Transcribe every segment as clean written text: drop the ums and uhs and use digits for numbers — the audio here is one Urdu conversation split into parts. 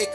1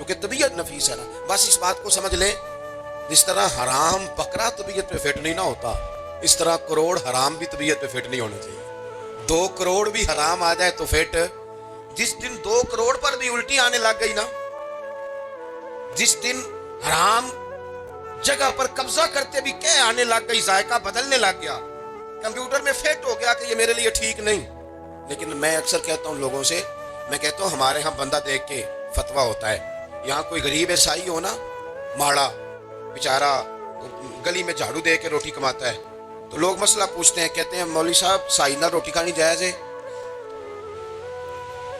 کیونکہ طبیعت نفیس ہے نا. بس اس بات کو سمجھ لیں، جس طرح حرام بکرا طبیعت پہ فٹ نہیں نہ ہوتا، اس طرح کروڑ حرام بھی طبیعت پہ فٹ نہیں ہونا چاہیے. 2 کروڑ بھی حرام آ جائے تو فٹ. جس دن 2 کروڑ پر بھی الٹی آنے لگ گئی نا، جس دن حرام جگہ پر قبضہ کرتے بھی کہہ آنے لگ گئی، ذائقہ بدلنے لگ گیا، کمپیوٹر میں فٹ ہو گیا کہ یہ میرے لیے ٹھیک نہیں. لیکن میں اکثر کہتا ہوں لوگوں سے، میں کہتا ہوں ہمارے ہاں بندہ دیکھ کے فتویٰ ہوتا ہے. یہاں کوئی غریب عیسائی ہو نا، ماڑا بیچارہ گلی میں جھاڑو دے کے روٹی کماتا ہے، تو لوگ مسئلہ پوچھتے ہیں، کہتے ہیں مولوی صاحب سائنہ روٹی کھانی جائز ہے؟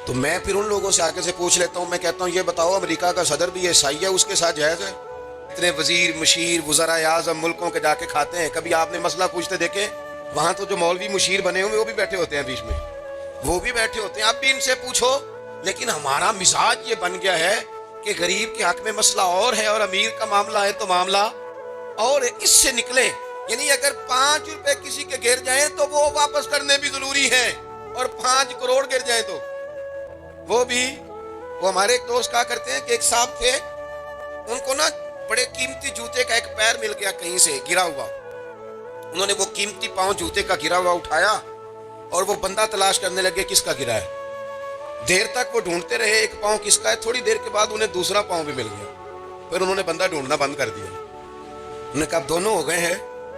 تو میں پھر ان لوگوں سے آگے سے پوچھ لیتا ہوں، میں کہتا ہوں یہ بتاؤ امریکہ کا صدر بھی عیسائی ہے، اس کے ساتھ جائز ہے؟ اتنے وزیر مشیر وزراء اعظم ملکوں کے جا کے کھاتے ہیں، کبھی آپ نے مسئلہ پوچھتے دیکھے؟ وہاں تو جو مولوی مشیر بنے ہوئے وہ بھی بیٹھے ہوتے ہیں بیچ میں، وہ بھی بیٹھے ہوتے ہیں، اب بھی ان سے پوچھو. لیکن ہمارا مزاج یہ بن گیا ہے کہ غریب کے حق میں مسئلہ اور ہے اور امیر کا معاملہ ہے تو معاملہ اور اس سے نکلے. یعنی اگر 5 روپے کسی کے گر جائیں تو وہ واپس کرنے بھی ضروری ہے، اور 5 کروڑ گر جائیں تو وہ بھی. وہ ہمارے ایک دوست کہا کرتے ہیں کہ ایک صاحب تھے، ان کو نا بڑے قیمتی جوتے کا ایک پیر مل گیا کہیں سے گرا ہوا. انہوں نے وہ قیمتی پاؤں جوتے کا گرا ہوا اٹھایا اور وہ بندہ تلاش کرنے لگے کس کا گرا ہے. دیر تک وہ ڈھونڈتے رہے ایک پاؤں کس کا ہے، تھوڑی دیر کے بعد انہیں دوسرا پاؤں بھی مل گیا. پھر انہوں نے بندہ ڈھونڈنا بند کر دیا. انہوں نے کہا دونوں ہو گئے ہیں،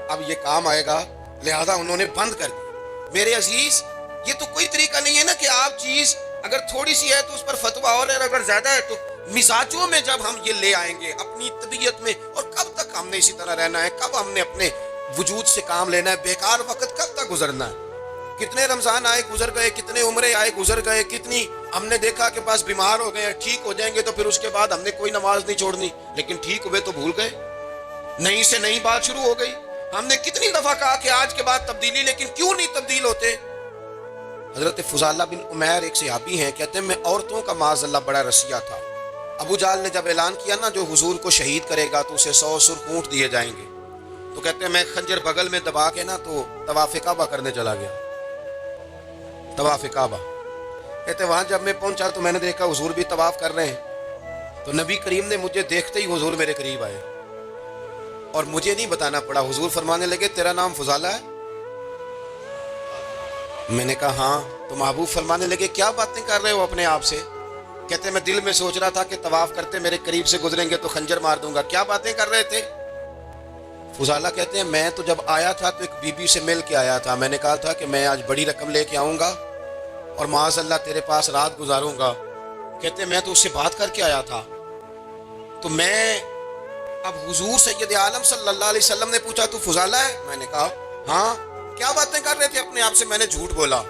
اب یہ کام آئے گا، لہذا انہوں نے بند کر دیا. میرے عزیز، یہ تو کوئی طریقہ نہیں ہے نا کہ آپ چیز اگر تھوڑی سی ہے تو اس پر فتویٰ اور ہے، اگر زیادہ ہے تو مزاجوں میں جب ہم یہ لے آئیں گے اپنی طبیعت میں، اور کب تک ہم نے اسی طرح رہنا ہے؟ کب ہم نے اپنے وجود سے کام لینا ہے؟ بیکار وقت کب تک گزرنا ہے؟ کتنے رمضان آئے گزر گئے، کتنے عمرے آئے گزر گئے، کتنی ہم نے دیکھا کہ بس بیمار ہو گئے، ٹھیک ہو جائیں گے تو پھر اس کے بعد ہم نے کوئی نماز نہیں چھوڑنی، لیکن ٹھیک ہوئے تو بھول گئے، نئی سے نئی بات شروع ہو گئی. ہم نے کتنی دفعہ کہا کہ آج کے بعد تبدیلی، لیکن کیوں نہیں تبدیل ہوتے؟ حضرت فضالہ بن عمیر ایک صحابی ہیں، کہتے ہیں میں عورتوں کا معاذ اللہ بڑا رسیہ تھا. ابو جہل نے جب اعلان کیا نا جو حضور کو شہید کرے گا تو اسے 100 سرخ اونٹ دیے جائیں گے، تو کہتے ہیں میں خنجر بغل میں دبا کے نا تو طواف کعبہ کرنے چلا گیا. طواف کعبہ کہتے وہاں جب میں پہنچا تو میں نے دیکھا حضور بھی طواف کر رہے ہیں، تو نبی کریم نے مجھے دیکھتے ہی حضور میرے قریب آئے اور مجھے نہیں بتانا پڑا. حضور فرمانے لگے تیرا نام فضالہ ہے؟ میں نے کہا ہاں. تو محبوب فرمانے لگے کیا باتیں کر رہے ہو اپنے آپ سے؟ کہتے میں دل میں سوچ رہا تھا کہ طواف کرتے میرے قریب سے گزریں گے تو خنجر مار دوں گا. کیا باتیں کر رہے تھے؟ فضالہ کہتے ہیں میں تو جب آیا تھا تو ایک بی بی سے مل کے آیا تھا، میں نے کہا تھا کہ میں آج بڑی رقم لے کے آؤں گا اور معاذ اللہ تیرے پاس رات گزاروں گا. کہتے ہیں میں تو اس سے بات کر کے آیا تھا. تو میں اب حضور سید عالم صلی اللہ علیہ وسلم نے پوچھا تو فضالہ ہے؟ میں نے کہا ہاں. کیا باتیں کر رہے تھے اپنے آپ سے؟ میں نے جھوٹ بولا.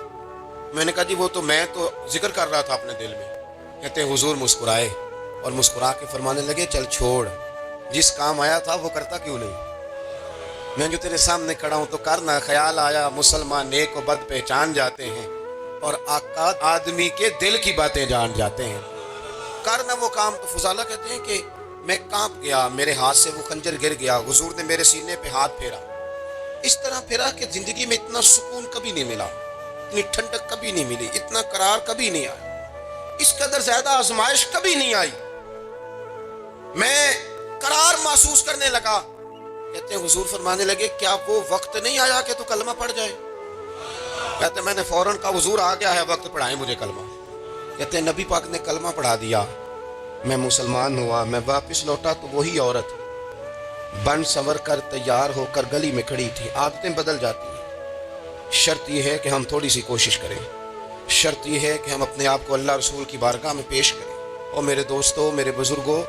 میں نے کہا جی وہ تو میں تو ذکر کر رہا تھا اپنے دل میں. کہتے ہیں حضور مسکرائے اور مسکرا کے فرمانے لگے چل چھوڑ، جس کام آیا تھا وہ کرتا کیوں نہیں؟ میں جو تیرے سامنے کھڑا ہوں تو کرنا. خیال آیا مسلمان نیک و بد پہچان جاتے ہیں اور آقا آدمی کے دل کی باتیں جان جاتے ہیں. کرنا وہ کام. تو فضالہ کہتے ہیں کہ میں کانپ گیا، میرے ہاتھ سے وہ خنجر گر گیا. حضور نے میرے سینے پہ ہاتھ پھیرا، اس طرح پھیرا کہ زندگی میں اتنا سکون کبھی نہیں ملا، اتنی ٹھنڈک کبھی نہیں ملی، اتنا قرار کبھی نہیں آیا، اس قدر زیادہ آزمائش کبھی نہیں آئی. میں قرار محسوس کرنے لگا. کہتے ہیں حضور فرمانے لگے کیا وہ وقت نہیں آیا کہ تو کلمہ پڑھ جائے؟ کہتے ہیں میں نے فوراً کہا حضور آ گیا ہے وقت، پڑھائیں مجھے کلمہ. کہتے ہیں نبی پاک نے کلمہ پڑھا دیا، میں مسلمان ہوا. میں واپس لوٹا تو وہی عورت بن سنور کر تیار ہو کر گلی میں کھڑی تھی. عادتیں بدل جاتی ہیں، شرط یہ ہے کہ ہم تھوڑی سی کوشش کریں، شرط یہ ہے کہ ہم اپنے آپ کو اللہ رسول کی بارگاہ میں پیش کریں. اور میرے دوستوں، میرے بزرگوں،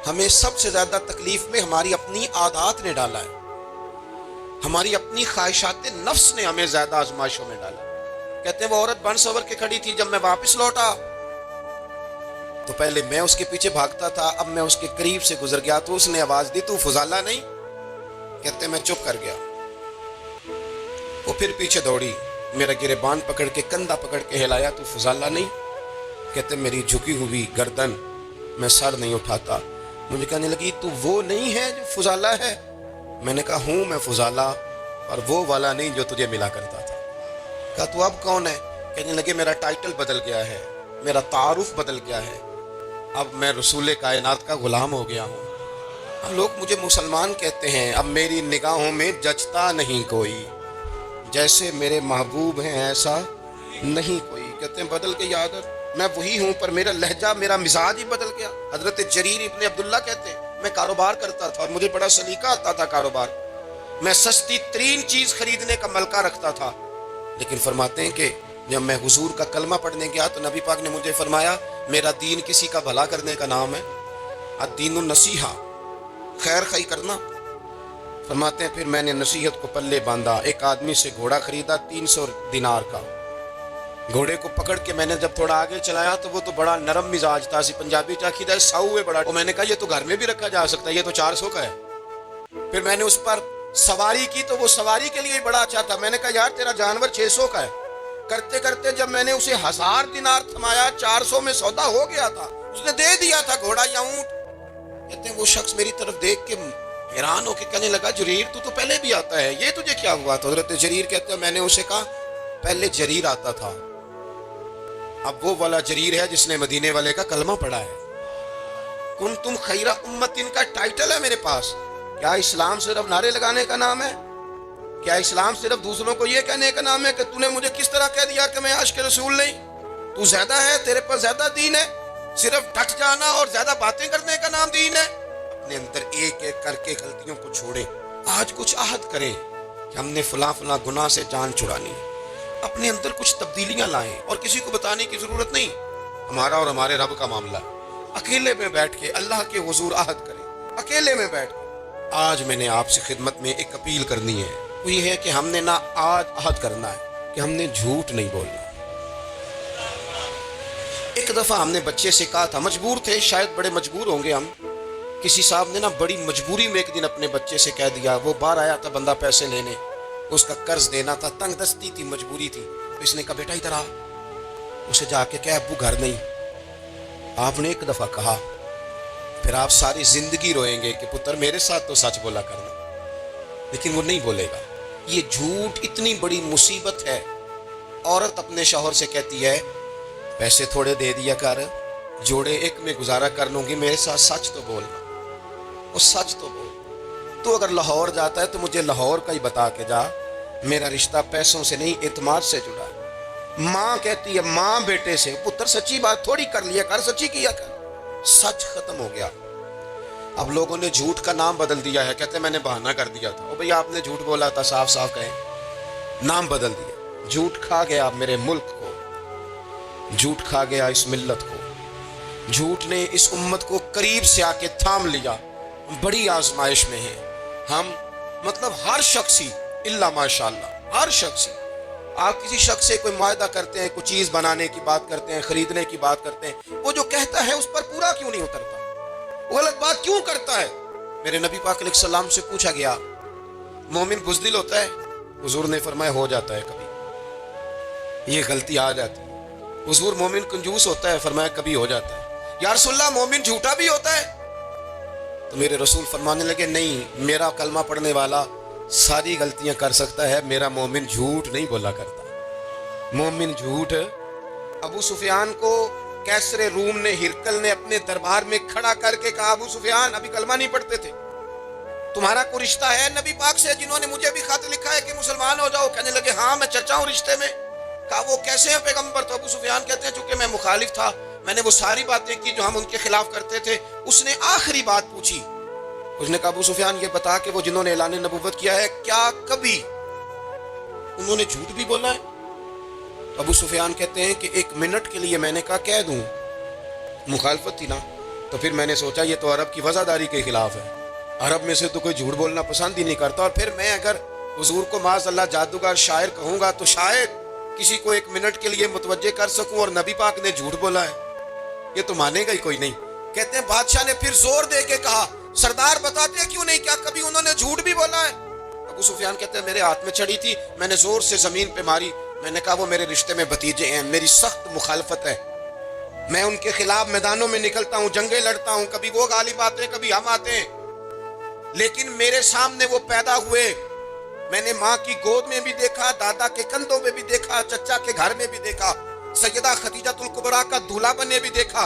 ہمیں سب سے زیادہ تکلیف میں ہماری اپنی عادات نے ڈالا ہے، ہماری اپنی خواہشات نفس نے ہمیں زیادہ آزمائشوں میں ڈالا. کہتے ہیں وہ عورت بن سنور کے کھڑی تھی. جب میں واپس لوٹا تو پہلے میں اس کے پیچھے بھاگتا تھا، اب میں اس کے قریب سے گزر گیا تو اس نے آواز دی تو فضالہ نہیں؟ کہتے میں چپ کر گیا. وہ پھر پیچھے دوڑی، میرا گریبان پکڑ کے کندھا پکڑ کے ہلایا تو فضالہ نہیں؟ کہتے میری جھکی ہوئی گردن، میں سر نہیں اٹھاتا. مجھے کہنے لگی تو وہ نہیں ہے جو فضالہ ہے؟ میں نے کہا ہوں میں فضالہ، اور وہ والا نہیں جو تجھے ملا کرتا تھا. کہا تو اب کون ہے؟ کہنے لگے میرا ٹائٹل بدل گیا ہے، میرا تعارف بدل گیا ہے. اب میں رسول کائنات کا غلام ہو گیا ہوں. اب لوگ مجھے مسلمان کہتے ہیں. اب میری نگاہوں میں جچتا نہیں کوئی, جیسے میرے محبوب ہیں ایسا نہیں کوئی. کہتے ہیں بدل گئی عادت, میں وہی ہوں پر میرا لہجہ, میرا مزاج ہی بدل گیا. حضرت جریر ابن عبداللہ کہتے ہیں میں کاروبار کرتا تھا اور مجھے بڑا سلیقہ آتا تھا کاروبار. میں سستی ترین چیز خریدنے کا ملکہ رکھتا تھا, لیکن فرماتے ہیں کہ جب میں حضور کا کلمہ پڑھنے گیا تو نبی پاک نے مجھے فرمایا میرا دین کسی کا بھلا کرنے کا نام ہے, الدین النصیحہ, خیر خی کرنا. فرماتے ہیں پھر میں نے نصیحت کو پلے باندھا. ایک آدمی سے گھوڑا خریدا 300 دینار کا. گھوڑے کو پکڑ کے میں نے جب تھوڑا آگے چلایا تو وہ تو بڑا نرم مزاج تھا, پنجابی چاقیدہ ہے, ساؤ ہے بڑا. اور میں نے کہا یہ تو گھر میں بھی رکھا جا سکتا ہے, یہ تو 400 کا ہے. پھر میں نے اس پر سواری کی تو وہ سواری کے لیے بڑا اچھا تھا. میں نے کہا یار تیرا جانور 600 کا ہے. کرتے کرتے جب میں نے اسے 1000 دینار تھمایا, 400 میں سودا ہو گیا تھا, اس نے دے دیا تھا گھوڑا یا اونٹ. کہتے ہیں وہ شخص میری طرف دیکھ کے حیران ہو کے کہنے لگا جریر تو پہلے بھی آتا ہے, یہ تجھے کیا ہوا؟ تو حضرت جریر کہتے ہیں میں نے اسے کہا پہلے جریر آتا تھا, اب وہ والا جریر ہے جس نے مدینے والے کا کلمہ پڑھا ہے. کنتم خیر امت ان کا ٹائٹل ہے میرے پاس. کیا اسلام صرف نعرے لگانے کا نام ہے؟ کیا اسلام صرف دوسروں کو یہ کہنے کا نام ہے کہ تو نے مجھے کس طرح کہہ دیا کہ میں عاشق رسول نہیں؟ تو زیادہ ہے, تیرے پر زیادہ دین ہے. صرف ڈٹ جانا اور زیادہ باتیں کرنے کا نام دین ہے؟ اپنے اندر ایک ایک کر کے غلطیوں کو چھوڑیں. آج کچھ عہد کریں کہ ہم نے فلاں فلاں گناہ سے جان چھڑانی ہے. اپنے اندر کچھ تبدیلیاں لائیں, اور کسی کو بتانے کی ضرورت نہیں. ہمارا اور ہمارے رب کا معاملہ ہے. اکیلے میں بیٹھ کے اللہ کے حضور عہد کریں, اکیلے میں بیٹھ کے. آج میں نے آپ سے خدمت میں ایک اپیل کرنی ہے, وہ یہ ہے کہ ہم نے نہ آج عہد کرنا ہے کہ ہم نے جھوٹ نہیں بولنا. ایک دفعہ ہم نے بچے سے کہا تھا, مجبور تھے, شاید بڑے مجبور ہوں گے ہم. کسی صاحب نے نا بڑی مجبوری میں ایک دن اپنے بچے سے کہہ دیا, وہ باہر آیا تھا بندہ پیسے لینے, اس کا قرض دینا تھا, تنگ دستی تھی, مجبوری تھی. تو اس نے کہا بیٹا ادھر آ. اسے جا کے کہا ابو گھر نہیں. آپ نے ایک دفعہ کہا, پھر آپ ساری زندگی روئیں گے کہ پتر میرے ساتھ تو سچ بولا کرنا, لیکن وہ نہیں بولے گا. یہ جھوٹ اتنی بڑی مصیبت ہے. عورت اپنے شوہر سے کہتی ہے پیسے تھوڑے دے دیا کر, جوڑے ایک میں گزارا کر لوں گی, میرے ساتھ سچ تو بولنا. وہ سچ تو بول. تو اگر لاہور جاتا ہے تو مجھے لاہور کا ہی بتا کے جا, میرا رشتہ پیسوں سے نہیں اعتماد سے جڑا. ماں کہتی ہے ماں بیٹے سے, پتر سچی بات تھوڑی کر لیا کر, سچی کیا کر. سچ ختم ہو گیا. اب لوگوں نے جھوٹ کا نام بدل دیا ہے, کہتے ہیں میں نے بہانہ کر دیا تھا. او بھئی آپ نے جھوٹ بولا تھا, صاف صاف کہیں, نام بدل دیا. جھوٹ کھا گیا میرے ملک کو, جھوٹ کھا گیا اس ملت کو. جھوٹ نے اس امت کو قریب سے آ کے تھام لیا. بڑی آزمائش میں ہیں ہم, مطلب ہر شخص ہی الا ماشاءاللہ, ہر شخص ہی. آپ کسی شخص سے کوئی معاہدہ کرتے ہیں, کوئی چیز بنانے کی بات کرتے ہیں, خریدنے کی بات کرتے ہیں, وہ جو کہتا ہے اس پر پورا کیوں نہیں اترتا, وہ غلط بات کیوں کرتا ہے؟ میرے نبی پاک علیہ السلام سے پوچھا گیا مومن بزدل ہوتا ہے؟ حضور نے فرمایا ہو جاتا ہے کبھی, یہ غلطی آ جاتی ہے. حضور مومن کنجوس ہوتا ہے؟ فرمایا کبھی ہو جاتا ہے. یا رسول اللہ مومن جھوٹا بھی ہوتا ہے؟ تو میرے رسول فرمانے لگے نہیں, میرا کلمہ پڑھنے والا ساری غلطیاں کر سکتا ہے, میرا مومن جھوٹ نہیں بولا کرتا. مومن جھوٹ. ابو سفیان کو کیسر روم نے, ہرکل نے اپنے دربار میں کھڑا کر کے کہا ابو سفیان ابھی کلمہ نہیں پڑھتے تھے, تمہارا کوئی رشتہ ہے نبی پاک سے جنہوں نے مجھے بھی خط لکھا ہے کہ مسلمان ہو جاؤ؟ کہنے لگے ہاں میں چچا ہوں رشتے میں. کہا وہ کیسے ہیں پیغمبر؟ تو ابو سفیان کہتے ہیں چونکہ میں مخالف تھا, میں نے وہ ساری باتیں کی جو ہم ان کے خلاف کرتے تھے. اس نے آخری بات پوچھی, اس نے کہا ابو سفیان یہ بتا کہ وہ جنہوں نے اعلان نبوت کیا ہے کیا کبھی انہوں نے جھوٹ بھی بولا ہے؟ ابو سفیان کہتے ہیں کہ 1 منٹ کے لیے میں نے کہا کہہ دوں, مخالفت تھی نا. تو پھر میں نے سوچا یہ تو عرب کی وفاداری کے خلاف ہے, عرب میں سے تو کوئی جھوٹ بولنا پسند ہی نہیں کرتا. اور پھر میں اگر حضور کو معاذ اللہ جادوگر شاعر کہوں گا تو شاید کسی کو 1 منٹ کے لیے متوجہ کر سکوں, اور نبی پاک نے جھوٹ بولا ہے, یہ تو مانے گا ہی کوئی نہیں. کہتے ہیں بادشاہ نے پھر زور دے کے کہا سردار بتاتے کیوں نہیں, کیا کبھی انہوں نے جھوٹ بھی بولا ہے؟ ابو سفیان کہتے ہیں میرے ہاتھ میں چھڑی تھی, میں نے زور سے زمین پہ ماری, میں نے کہا وہ میرے رشتے میں بھتیجے ہیں, میری سخت مخالفت ہے, میں ان کے خلاف میدانوں میں نکلتا ہوں, جنگیں لڑتا ہوں, کبھی وہ غالب آتے ہیں کبھی ہم آتے ہیں, لیکن میرے سامنے وہ پیدا ہوئے, میں نے ماں کی گود میں بھی دیکھا, دادا کے کندھوں میں بھی دیکھا, چچا کے گھر میں بھی دیکھا, سیدہ خدیجہ الکبریٰ کا دولہا بنے بھی دیکھا.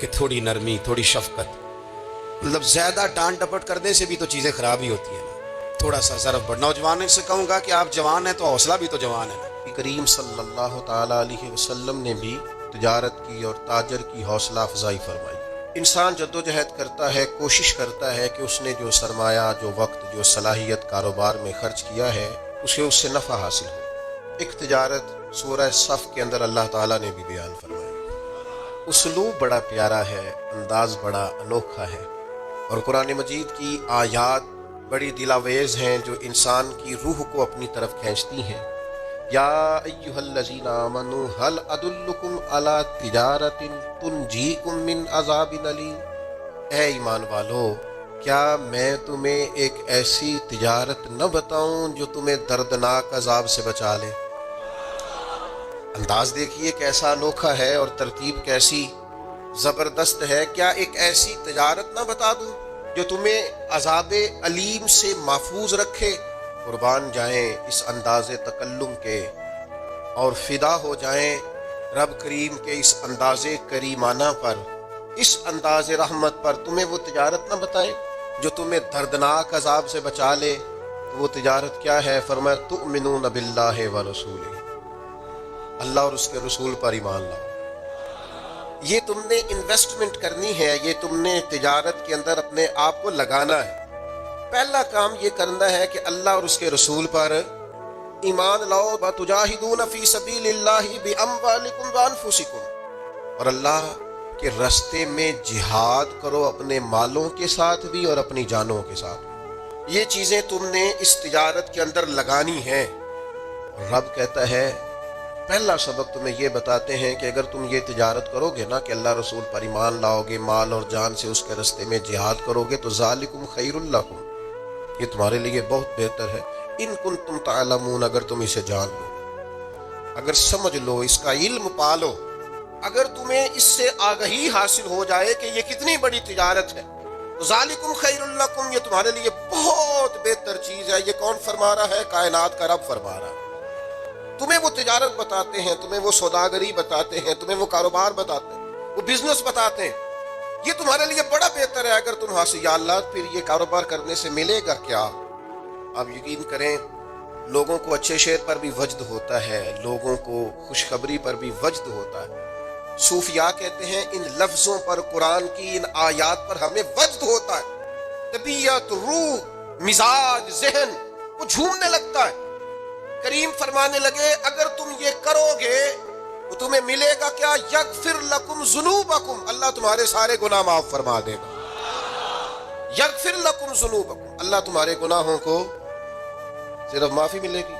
کہ تھوڑی نرمی، تھوڑی شفقت، مطلب زیادہ ڈانٹ ڈپٹ کرنے سے بھی تو چیزیں خراب ہی ہوتی ہیں نا، تھوڑا سا ضرب بڑھ۔ نوجوانوں سے کہوں گا کہ آپ جوان ہیں تو حوصلہ بھی تو جوان ہے نا۔ کریم صلی اللہ تعالیٰ علیہ وسلم نے بھی تجارت کی اور تاجر کی حوصلہ افزائی فرمائی۔ انسان جدوجہد کرتا ہے، کوشش کرتا ہے کہ اس نے جو سرمایہ، جو وقت، جو صلاحیت کاروبار میں خرچ کیا ہے اسے اس سے نفع حاصل ہو۔ ایک تجارت سورہ صف کے اندر اللہ تعالیٰ نے بھی بیان فرمائی۔ اسلوب بڑا پیارا ہے، انداز بڑا انوکھا ہے، اور قرآن مجید کی آیات بڑی دلاویز ہیں جو انسان کی روح کو اپنی طرف کھینچتی ہیں۔ یا ایھا الذین آمنوا ھل ادلکم علی تجارۃ تنجیکم من عذاب علیم، اے ایمان والو کیا میں تمہیں ایک ایسی تجارت نہ بتاؤں جو تمہیں دردناک عذاب سے بچا لے۔ انداز دیکھیے کیسا انوکھا ہے اور ترتیب کیسی زبردست ہے۔ کیا ایک ایسی تجارت نہ بتا دوں جو تمہیں عذاب علیم سے محفوظ رکھے؟ قربان جائیں اس انداز تکلم کے اور فدا ہو جائیں رب کریم کے اس انداز کریمانہ پر، اس انداز رحمت پر۔ تمہیں وہ تجارت نہ بتائے جو تمہیں دردناک عذاب سے بچا لے؟ تو وہ تجارت کیا ہے؟ فرمایا تؤمنون باللہ ورسولہ، اللہ اور اس کے رسول پر ایمان لاؤ۔ یہ تم نے انویسٹمنٹ کرنی ہے، یہ تم نے تجارت کے اندر اپنے آپ کو لگانا ہے۔ پہلا کام یہ کرنا ہے کہ اللہ اور اس کے رسول پر ایمان لاؤ۔ وَتُجَاهِدُونَ فِي سَبِيلِ اللَّهِ بِأَمْوَالِكُمْ وَأَنفُسِكُمْ، اور اللہ کے راستے میں جہاد کرو، اپنے مالوں کے ساتھ بھی اور اپنی جانوں کے ساتھ۔ یہ چیزیں تم نے اس تجارت کے اندر لگانی ہیں۔ رب کہتا ہے پہلا سبق تمہیں یہ بتاتے ہیں کہ اگر تم یہ تجارت کرو گے نا کہ اللہ رسول پر ایمان لاؤ گے، مال اور جان سے اس کے راستے میں جہاد کرو گے، تو ذالکم خیر لکم، یہ تمہارے لیے بہت بہتر ہے۔ ان کنتم تعلمون، اگر تم اسے جان لو، اگر سمجھ لو، اس کا علم پالو، اگر تمہیں اس سے آگہی حاصل ہو جائے کہ یہ کتنی بڑی تجارت ہے، تو ذالکم خیر لکم، یہ تمہارے لیے بہت بہتر چیز ہے۔ یہ کون فرما رہا ہے؟ کائنات کا رب فرما رہا ہے۔ تمہیں وہ تجارت بتاتے ہیں، تمہیں وہ سوداگری بتاتے ہیں، تمہیں وہ کاروبار بتاتے ہیں، وہ بزنس بتاتے ہیں، یہ تمہارے لیے بڑا بہتر ہے اگر تم حاصل۔ یا اللہ پھر یہ کاروبار کرنے سے ملے گا کیا؟ آپ یقین کریں لوگوں کو اچھے شعر پر بھی وجد ہوتا ہے، لوگوں کو خوشخبری پر بھی وجد ہوتا ہے۔ صوفیاء کہتے ہیں ان لفظوں پر، قرآن کی ان آیات پر ہمیں وجد ہوتا ہے، طبیعت، روح، مزاج، ذہن وہ جھومنے لگتا ہے۔ کریم فرمانے لگے اگر تم یہ کرو گے تو تمہیں ملے گا کیا؟ یغفر لکم ذنوبکم، اللہ تمہارے سارے گناہ معاف فرما دے گا۔ یغفر لکم ذنوبکم، اللہ تمہارے گناہوں کو صرف معافی ملے گی۔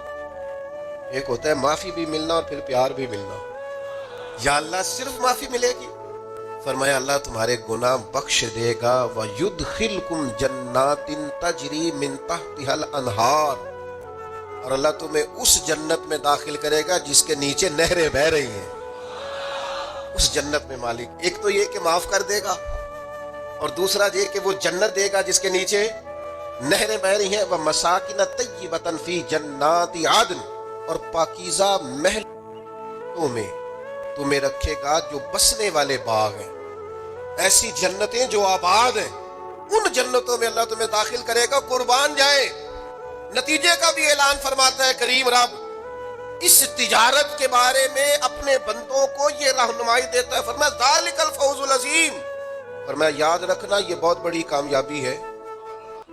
ایک ہوتا ہے معافی بھی ملنا اور پھر پیار بھی ملنا۔ یا اللہ صرف معافی ملے گی؟ فرمایا اللہ تمہارے گناہ بخش دے گا۔ وَيُدْخِلْكُمْ جَنَّاتٍ تَجْرِي مِن تَحْتِهَا الْأَنْهَارُ، اور اللہ تمہیں اس جنت میں داخل کرے گا جس کے نیچے نہریں بہہ رہی ہیں۔ اس جنت میں مالک ایک تو یہ کہ معاف کر دے گا، اور دوسرا یہ کہ وہ جنت دے گا جس کے نیچے نہریں بہہ رہی ہیں۔ وَمَسَاكِنَ طَيِّبَةً فِي جَنَّاتِ عَدْنٍ، اور پاکیزہ محلوں میں تمہیں رکھے گا جو بسنے والے باغ ہیں، ایسی جنتیں جو آباد ہیں، ان جنتوں میں اللہ تمہیں داخل کرے گا۔ قربان جائے نتیجے کا بھی اعلان فرماتا ہے کریم رب، اس تجارت کے بارے میں اپنے بندوں کو یہ رہنمائی دیتا ہے۔ فرمایا ذالک الفوز العظیم، فرمایا یاد رکھنا یہ بہت بڑی کامیابی ہے۔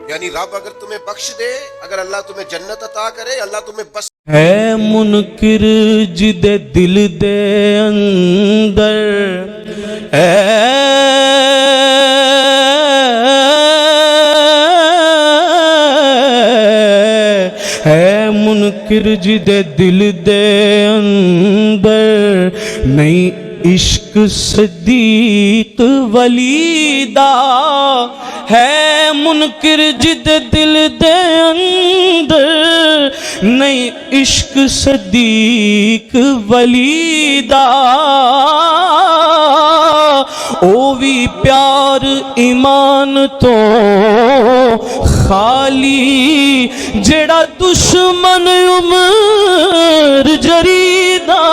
یعنی رب اگر تمہیں بخش دے، اگر اللہ تمہیں جنت عطا کرے، اللہ تمہیں بس ہے منکر جد دل دے اندر، ہے منکر جد دل دے اندر، نہیں عشق صدیق ولی دا، ہے منکر جد دل دے اندر، نہیں عشق صدیق ولی دا، او بھی پیار ایمان تو خالی، جڑا دشمن عمر جریدہ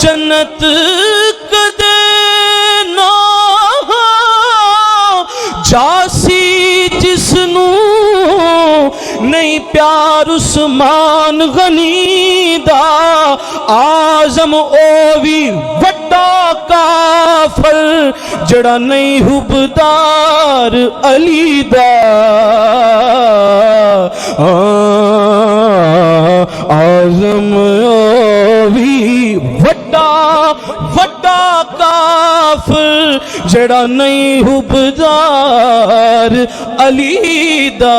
جنت کدے نہ ਉਸਮਾਨ ਗਨੀ ਦਾ ਆਜ਼ਮ ਉਹ ਵੀ ਵੱਡਾ ਕਾਫਰ ਜਿਹੜਾ ਨਹੀਂ ਹੁਬਦਾਰ ਅਲੀ ਦਾ ਆਜ਼ਮ ਉਹ ਵੀ ਵੱਡਾ ਕਾਫਰ ਜਿਹੜਾ ਨਹੀਂ ਹੁਬਦਾਰ ਅਲੀ ਦਾ